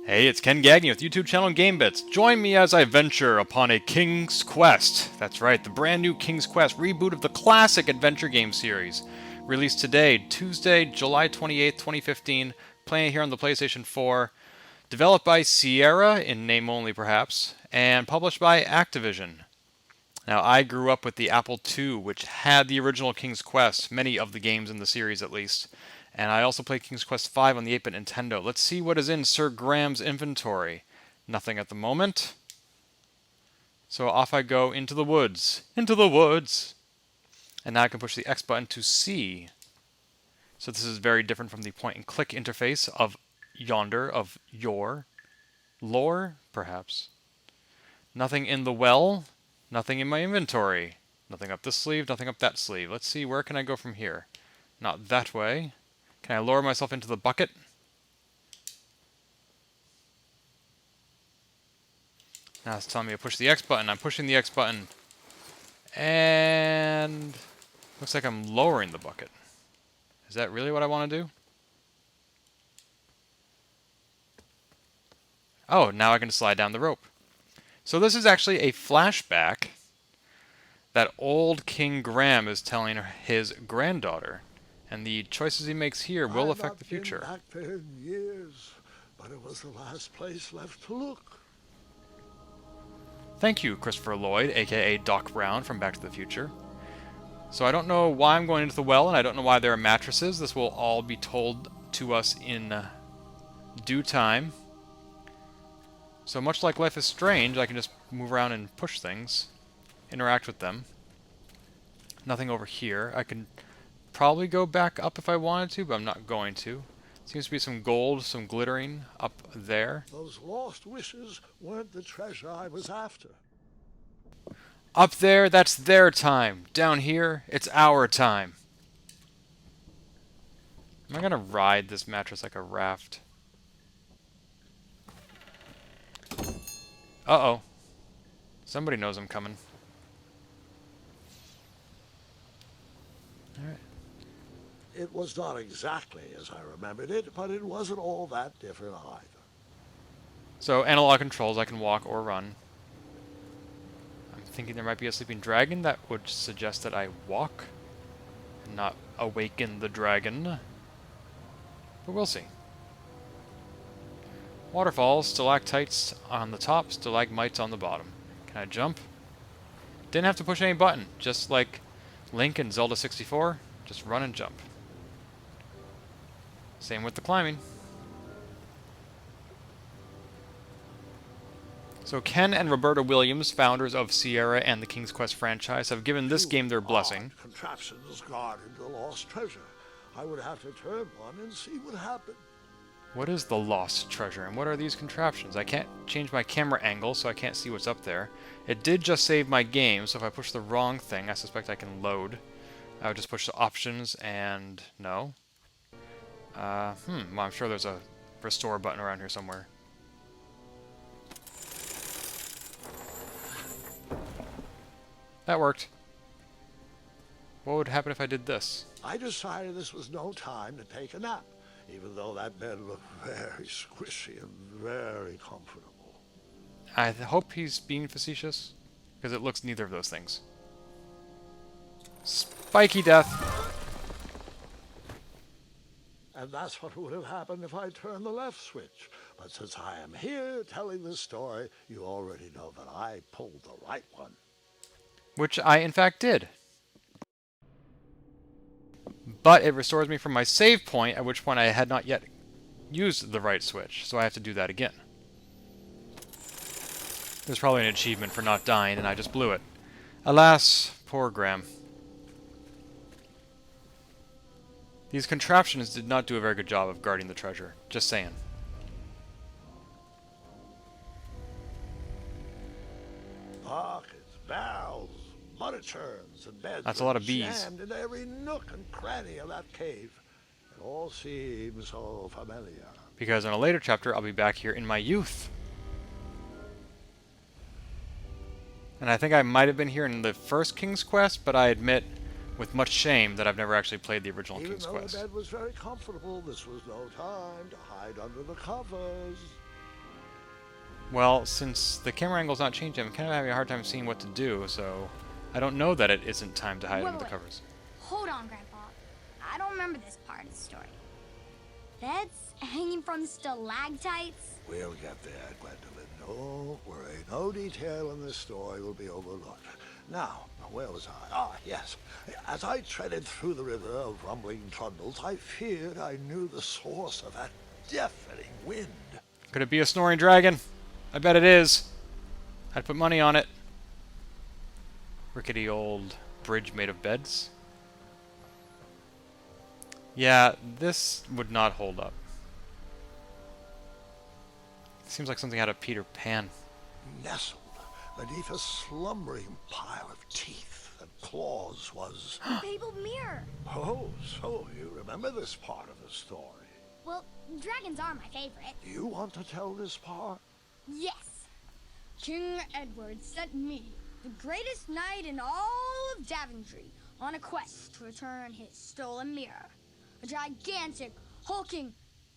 Hey, it's Ken Gagne with YouTube channel Gamebits. Join me as I venture upon a King's Quest. That's right, the brand new King's Quest reboot of the classic adventure game series. Released today, Tuesday, July 28th, 2015, playing here on the PlayStation 4. Developed by Sierra, in name only perhaps, and published by Activision. Now, I grew up with the Apple II, which had the original King's Quest, many of the games in the series at least. And I also played King's Quest V on the 8-bit Nintendo. Let's see what is in Sir Graham's inventory. Nothing at the moment. So off I go into the woods. Into the woods! And now I can push the X button to see. So this is very different from the point and click interface of yonder, of your. Lore, perhaps. Nothing in the well. Nothing in my inventory. Nothing up this sleeve, nothing up that sleeve. Let's see, where can I go from here? Not that way. Can I lower myself into the bucket? Now it's telling me to push the X button. I'm pushing the X button. And looks like I'm lowering the bucket. Is that really what I want to do? Oh, now I can slide down the rope. So this is actually a flashback that old King Graham is telling his granddaughter. And the choices he makes here will affect the future. I've not been back there in years, but it was the last place left to look. Thank you, Christopher Lloyd, aka Doc Brown from Back to the Future. So I don't know why I'm going into the well, and I don't know why there are mattresses. This will all be told to us in due time. So much like Life is Strange, I can just move around and push things, interact with them. Nothing over here. I can probably go back up if I wanted to, but I'm not going to. Seems to be some gold, some glittering up there. Those lost wishes weren't the treasure I was after. Up there, that's their time. Down here, it's our time. Am I gonna ride this mattress like a raft? Uh-oh. Somebody knows I'm coming. Alright. It was not exactly as I remembered it, but it wasn't all that different either. So, analog controls, I can walk or run. I'm thinking there might be a sleeping dragon that would suggest that I walk and not awaken the dragon. But we'll see. Waterfalls, stalactites on the top, stalagmites on the bottom. Can I jump? Didn't have to push any button, just like Link in Zelda 64, just run and jump. Same with the climbing. So Ken and Roberta Williams, founders of Sierra and the King's Quest franchise, have given this game their blessing. Contraptions guarded the lost treasure. I would have to turn one and see what happened. What is the lost treasure, and what are these contraptions? I can't change my camera angle, so I can't see what's up there. It did just save my game, so if I push the wrong thing, I suspect I can load. I would just push the options and no. Well, I'm sure there's a restore button around here somewhere. That worked. What would happen if I did this? I decided this was no time to take a nap, even though that bed looked very squishy and very comfortable. I hope he's being facetious, because it looks neither of those things. Spiky death! And that's what would have happened if I turned the left switch. But since I am here telling this story, you already know that I pulled the right one. Which I, in fact, did. But it restores me from my save point, at which point I had not yet used the right switch, so I have to do that again. There's probably an achievement for not dying, and I just blew it. Alas, poor Graham. These contraptions did not do a very good job of guarding the treasure. Just saying. Pockets, barrels, butter churns, and beds. That's a lot of bees. Jammed in every nook and cranny of that cave. It all seems so familiar. Because in a later chapter, I'll be back here in my youth. And I think I might have been here in the first King's Quest, but I admit, with much shame, that I've never actually played the original King's Quest. Even though the bed was very comfortable, this was no time to hide under the covers. Well, since the camera angle's not changing, I'm kind of having a hard time seeing what to do, so I don't know that it isn't time to hide under the covers. Hold on, Grandpa. I don't remember this part of the story. Beds hanging from stalactites? We'll get there, Gwendolyn. Don't worry. No detail in this story will be overlooked. Now, where was I? Ah, yes. As I treaded through the river of rumbling trundles, I feared I knew the source of that deafening wind. Could it be a snoring dragon? I bet it is. I'd put money on it. Rickety old bridge made of beds. Yeah, this would not hold up. Seems like something out of Peter Pan. Nestled beneath a slumbering pile of teeth and claws was... Fabled mirror. Oh, so you remember this part of the story. Well, dragons are my favorite. Do you want to tell this part? Yes. King Edward sent me, the greatest knight in all of Daventry, on a quest to return his stolen mirror. A gigantic, hulking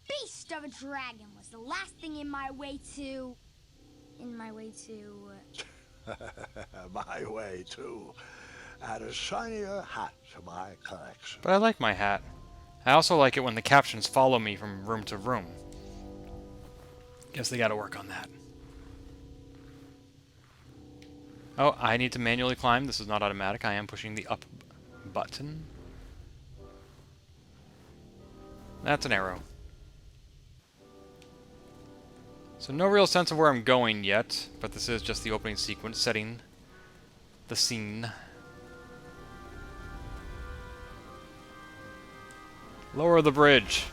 beast of a dragon was the last thing in my way to... My way, too. Add a shinier hat to my collection. But I like my hat. I also like it when the captions follow me from room to room. Guess they gotta work on that. Oh, I need to manually climb. This is not automatic. I am pushing the up button. That's an arrow. So no real sense of where I'm going yet, but this is just the opening sequence setting the scene. Lower the bridge.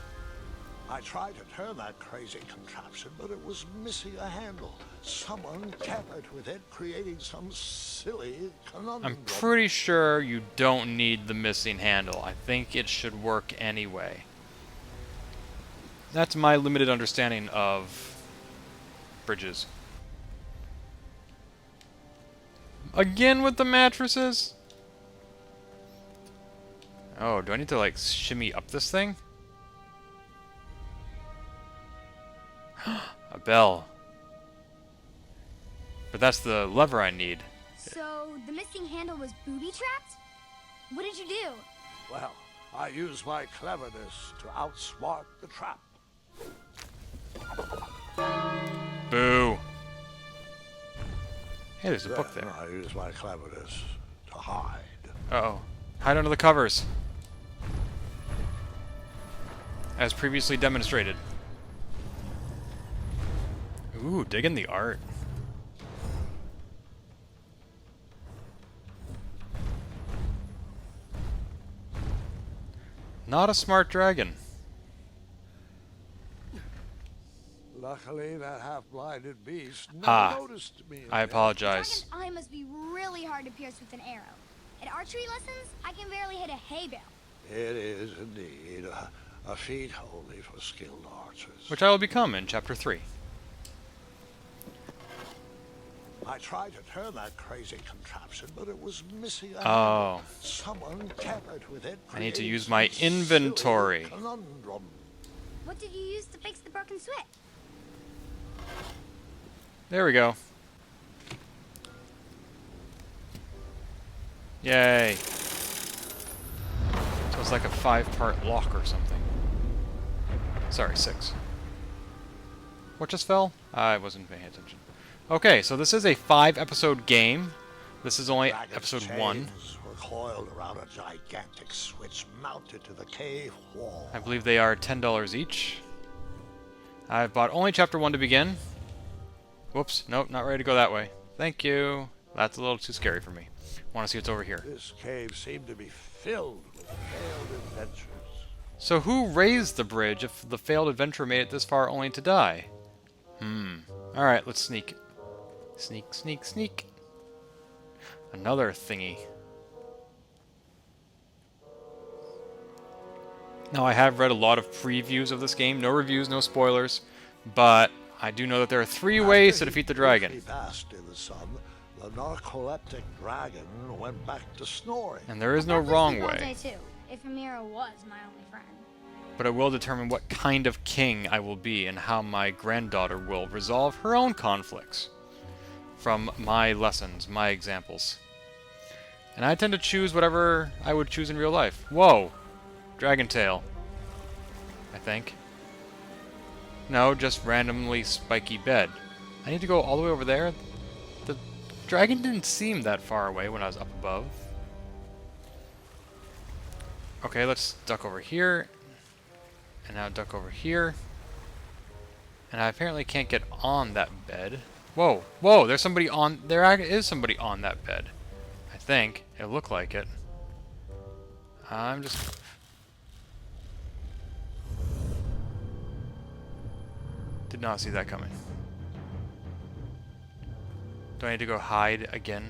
I tried to turn that crazy contraption, but it was missing a handle. Someone tampered with it, creating some silly conundrum. I'm pretty sure you don't need the missing handle. I think it should work anyway. That's my limited understanding of bridges. Again with the mattresses? Oh, do I need to, like, shimmy up this thing? A bell. But that's the lever I need. So, the missing handle was booby-trapped? What did you do? Well, I used my cleverness to outsmart the trap. Boo. Hey, there's a book Then there. I used my cleverness to hide. Uh-oh. Hide under the covers. As previously demonstrated. Ooh, digging the art. Not a smart dragon. Luckily, that half-blinded beast never noticed me. I apologize. Dragon's eye must be really hard to pierce with an arrow. At archery lessons, I can barely hit a hay bale. It is indeed a feat only for skilled archers. Which I will become in Chapter 3. I tried to turn that crazy contraption, but it was missing a Oh. handle. Someone tampered with it. I need to creating use my some silly inventory. conundrum. What did you use to fix the broken switch? There we go. Yay. So it's like a 5-part lock or something. Sorry, 6. What just fell? I wasn't paying attention. Okay, so this is a 5-episode game. This is only Dragon's episode 1. chains were coiled around a gigantic switch mounted to the cave wall. I believe they are $10 each. I've bought only Chapter 1 to begin. Whoops, nope, not ready to go that way. Thank you. That's a little too scary for me. Want to see what's over here. This cave seemed to be filled with failed adventures. So who raised the bridge if the failed adventurer made it this far only to die? Alright, let's sneak. Sneak, sneak, sneak. Another thingy. Now, I have read a lot of previews of this game. No reviews, no spoilers. But I do know that there are 3 ways to defeat the dragon. After he basked in the sun, the narcoleptic dragon went back to snoring. And there is no I'd wrong sleep all day way. too, if Amira was my only friend. but it will determine what kind of king I will be and how my granddaughter will resolve her own conflicts from my lessons, my examples. And I tend to choose whatever I would choose in real life. Whoa! Dragon tail. I think. No, just randomly spiky bed. I need to go all the way over there? The dragon didn't seem that far away when I was up above. Okay, let's duck over here. And now duck over here. And I apparently can't get on that bed. Whoa, whoa, there's somebody on... There is somebody on that bed. I think. It looked like it. I'm just... Did not see that coming. Do I need to go hide again?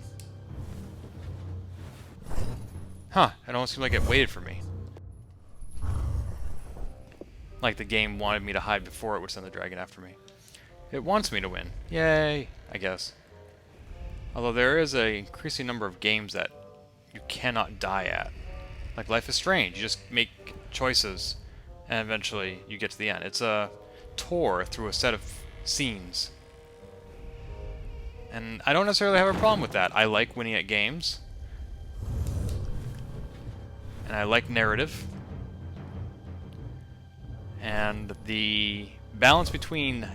Huh, it almost seemed like it waited for me. Like the game wanted me to hide before it would send the dragon after me. It wants me to win. Yay, I guess. Although there is an increasing number of games that you cannot die at. Like Life is Strange. You just make choices and eventually you get to the end. It's a tour through a set of scenes. And I don't necessarily have a problem with that. I like winning at games. And I like narrative. And the balance between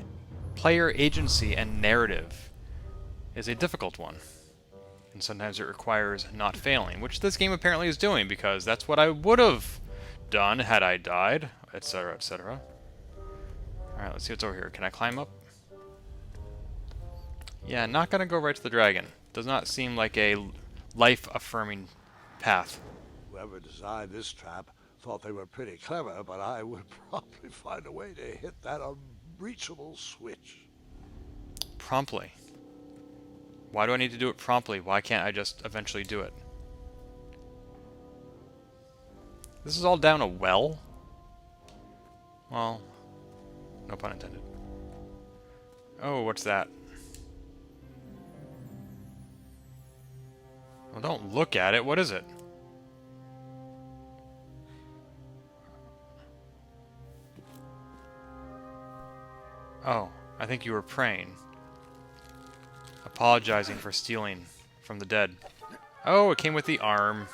player agency and narrative is a difficult one. And sometimes it requires not failing, which this game apparently is doing, because that's what I would have done had I died, etc., etc. Alright, let's see what's over here. Can I climb up? Yeah, not gonna go right to the dragon. Does not seem like a life-affirming path. Whoever designed this trap thought they were pretty clever, but I would probably find a way to hit that unreachable switch. Promptly. Why do I need to do it promptly? Why can't I just eventually do it? This is all down a well? Well, no pun intended. Oh, what's that? Well, don't look at it. What is it? Oh, I think you were praying. Apologizing for stealing from the dead. Oh, it came with the arm.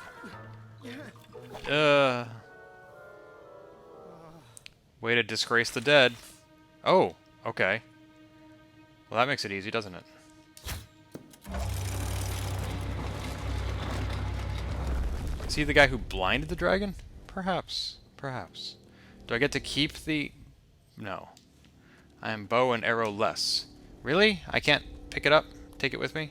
Way to disgrace the dead. Oh, okay. Well, that makes it easy, doesn't it? Is he the guy who blinded the dragon? Perhaps. Perhaps. Do I get to keep the... No. I am bow and arrow less. Really? I can't pick it up? Take it with me?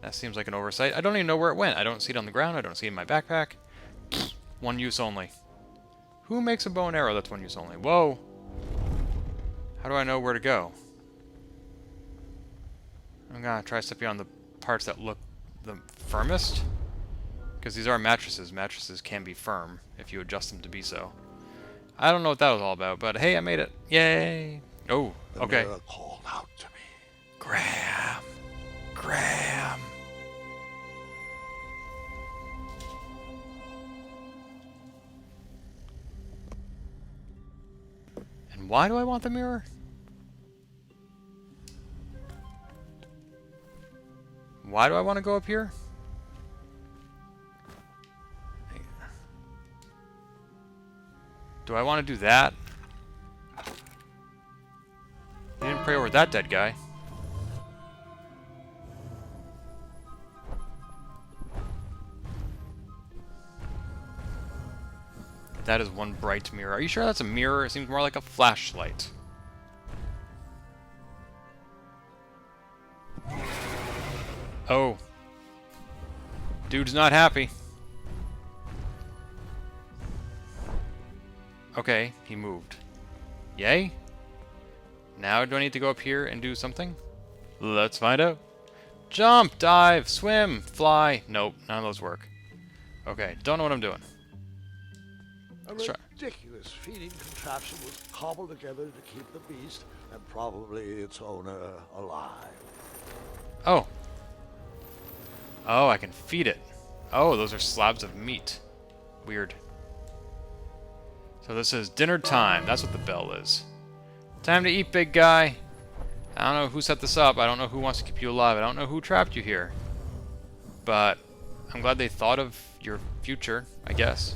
That seems like an oversight. I don't even know where it went. I don't see it on the ground. I don't see it in my backpack. One use only. Who makes a bow and arrow that's one use only? Whoa! How do I know where to go? I'm gonna try stepping on the parts that look the firmest. Because these are mattresses. Mattresses can be firm if you adjust them to be so. I don't know what that was all about, but hey, I made it. Yay! Oh, okay. The mirror called out to me. Graham! Graham! And why do I want the mirror? Why do I want to go up here? Do I want to do that? You didn't pray over that dead guy. That is one bright mirror. Are you sure that's a mirror? It seems more like a flashlight. Oh. Dude's not happy. Okay, he moved. Yay? Now do I need to go up here and do something? Let's find out. Jump, dive, swim, fly. Nope, none of those work. Okay, don't know what I'm doing. A ridiculous feeding contraption was cobbled together to keep the beast and probably its owner alive. Oh. Oh, I can feed it. Oh, those are slabs of meat. Weird. So this is dinner time. That's what the bell is. Time to eat, big guy. I don't know who set this up. I don't know who wants to keep you alive. I don't know who trapped you here. But I'm glad they thought of your future, I guess.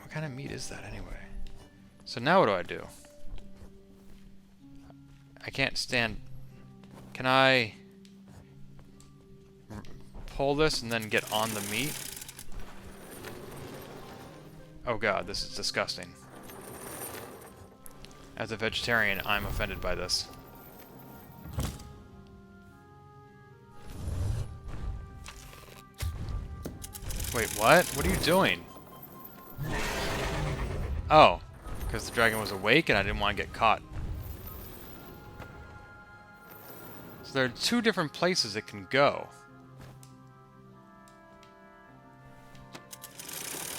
What kind of meat is that anyway? So now what do I do? I can't stand... Can I pull this and then get on the meat? Oh god, this is disgusting. As a vegetarian, I'm offended by this. Wait, what? What are you doing? Oh, because the dragon was awake and I didn't want to get caught. So there are two different places it can go.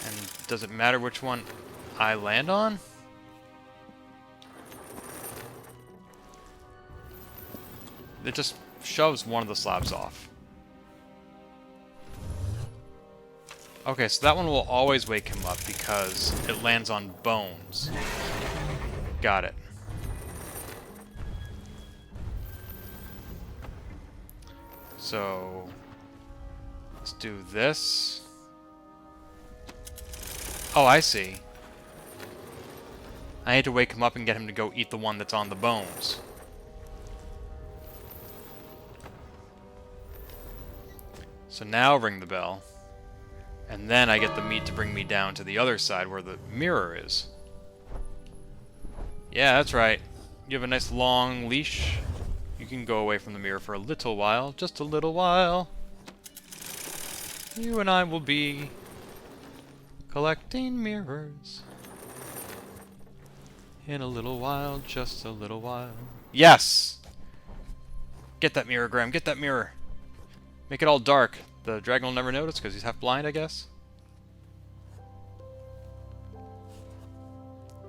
And does it matter which one I land on? It just shoves one of the slabs off. Okay, so that one will always wake him up because it lands on bones. Got it. So, let's do this. Oh, I see. I need to wake him up and get him to go eat the one that's on the bones. So now ring the bell. And then I get the meat to bring me down to the other side where the mirror is. Yeah, that's right. You have a nice long leash. You can go away from the mirror for a little while. Just a little while. You and I will be collecting mirrors. In a little while, just a little while. Yes! Get that mirror, Graham. Get that mirror. Make it all dark. The dragon will never notice because he's half blind, I guess.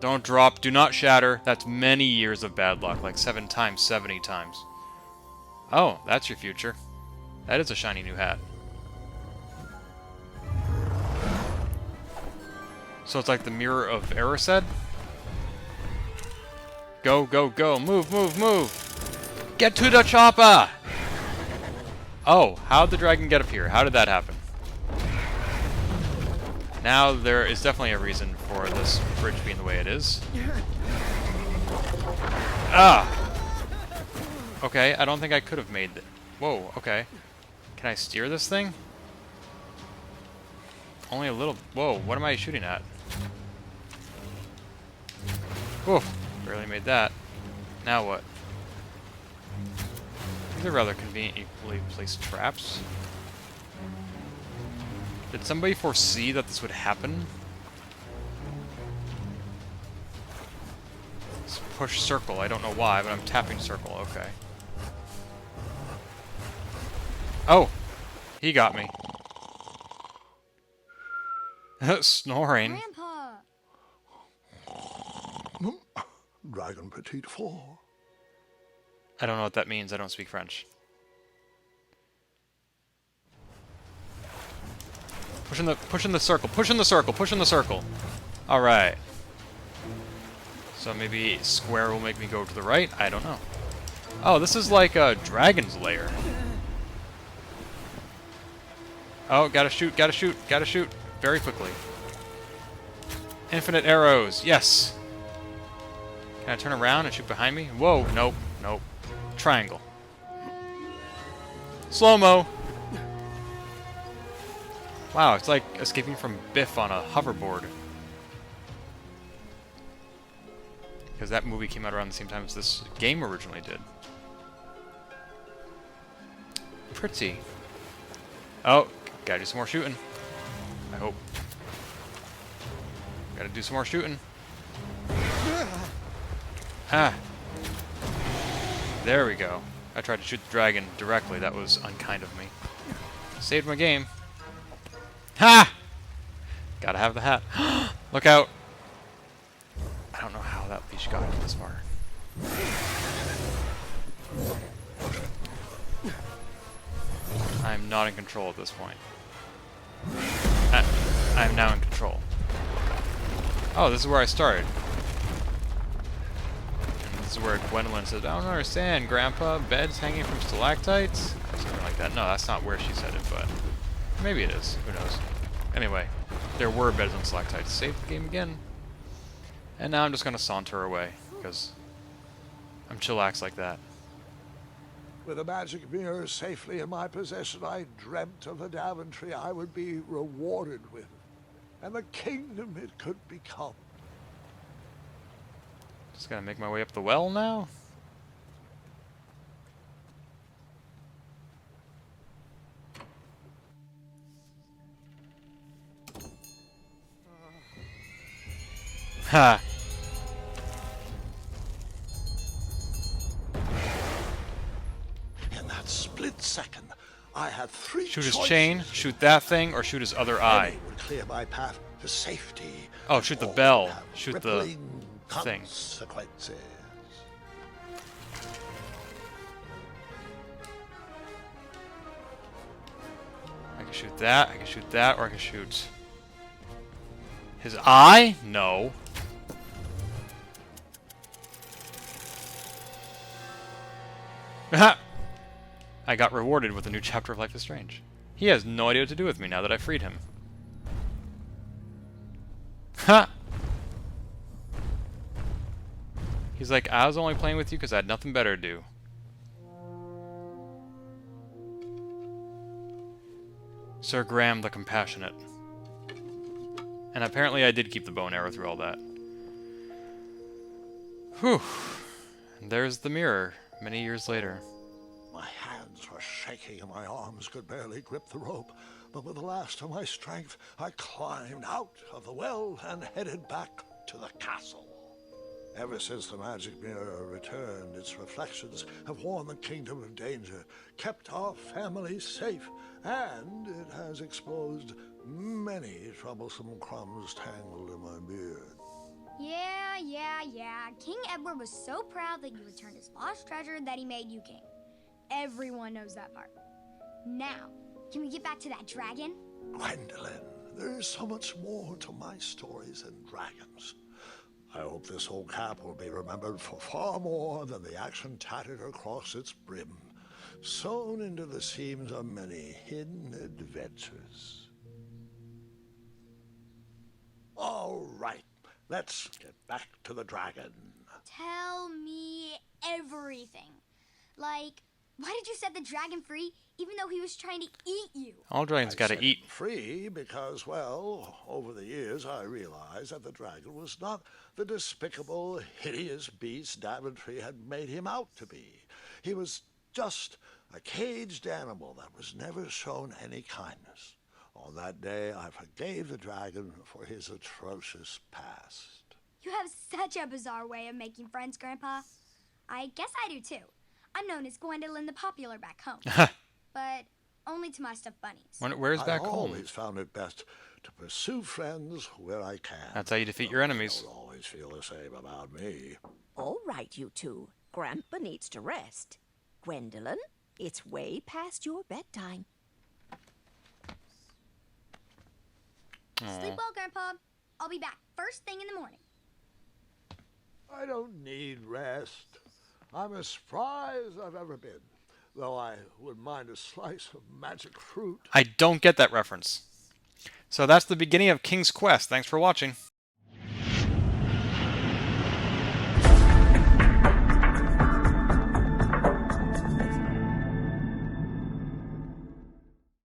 Don't drop. Do not shatter. That's many years of bad luck. Like 7 times, 70 times. Oh, that's your future. That is a shiny new hat. So it's like the mirror of Erised? Go, go, go. Move, move, move. Get to the chopper! Oh, how'd the dragon get up here? How did that happen? Now there is definitely a reason for this bridge being the way it is. Ah! Okay, I don't think I could have made it. Whoa, okay. Can I steer this thing? Only a little... Whoa, what am I shooting at? Whoa, barely made that. Now what? These are rather conveniently placed traps. Did somebody foresee that this would happen? Let's push circle. I don't know why, but I'm tapping circle. Okay. Oh! He got me. Snoring. Grandpa! Dragon Petite Four. I don't know what that means. I don't speak French. Push in the circle. Push in the circle. Push in the circle. All right. So maybe square will make me go to the right. I don't know. Oh, this is like a dragon's lair. Oh, gotta shoot. Gotta shoot. Gotta shoot. Very quickly. Infinite arrows. Yes. Can I turn around and shoot behind me? Whoa. Nope. Nope. Triangle. Slow-mo. Wow, it's like escaping from Biff on a hoverboard. Because that movie came out around the same time as this game originally did. Pretty. Oh, gotta do some more shooting. I hope. Gotta do some more shooting. Ah. There we go. I tried to shoot the dragon directly. That was unkind of me. Saved my game. Ha! Gotta have the hat. Look out! I don't know how that leash got this far. I'm not in control at this point. I'm now in control. Oh, this is where I started. And this is where Gwendolyn said, I don't understand, Grandpa. Beds hanging from stalactites? Something like that. No, that's not where she said it, but maybe it is. Who knows? Anyway, there were beds on stalactites. Save the game again. And now I'm just going to saunter away, because I'm chillax like that. With the magic mirror safely in my possession, I dreamt of the Daventry I would be rewarded with, and the kingdom it could become. Just gotta make my way up the well now? Ha! In that split second, I had three Shoot his choices. chain, shoot that thing, or shoot his other eye. Any would clear my path to safety. Oh, shoot the or bell. have Shoot the rippling thing. consequences. I can shoot that, I can shoot that, or I can shoot his eye? No. I got rewarded with a new chapter of Life is Strange. He has no idea what to do with me now that I freed him. Ha! He's like, I was only playing with you because I had nothing better to do. Sir Graham the Compassionate. And apparently I did keep the bow and arrow through all that. Whew. And there's the mirror, many years later. My hands were shaking and my arms could barely grip the rope, but with the last of my strength, I climbed out of the well and headed back to the castle. Ever since the magic mirror returned, its reflections have warned the kingdom of danger, kept our family safe, and it has exposed many troublesome crumbs tangled in my beard. Yeah. King Edward was so proud that you returned his lost treasure that he made you king. Everyone knows that part. Now, can we get back to that dragon? Gwendolyn, there is so much more to my stories than dragons. I hope this old cap will be remembered for far more than the action tattered across its brim, sewn into the seams of many hidden adventures. All right, let's get back to the dragon. Tell me everything. Like, why did you set the dragon free even though he was trying to eat you? All dragons I gotta set eat. him free because, well, over the years I realized that the dragon was not the despicable, hideous beast Daventry had made him out to be. He was just a caged animal that was never shown any kindness. On that day, I forgave the dragon for his atrocious past. You have such a bizarre way of making friends, Grandpa. I guess I do too. I'm known as Gwendolyn the Popular back home. But only to my stuffed bunnies. Where's back I've home? always found it best to pursue friends where I can. That's how you defeat your Though enemies. They don't always feel the same about me. All right, you two. Grandpa needs to rest. Gwendolyn, it's way past your bedtime. Sleep well, Grandpa. I'll be back first thing in the morning. I don't need rest. I'm as spry as I've ever been, though I wouldn't mind a slice of magic fruit. I don't get that reference. So that's the beginning of King's Quest. Thanks for watching.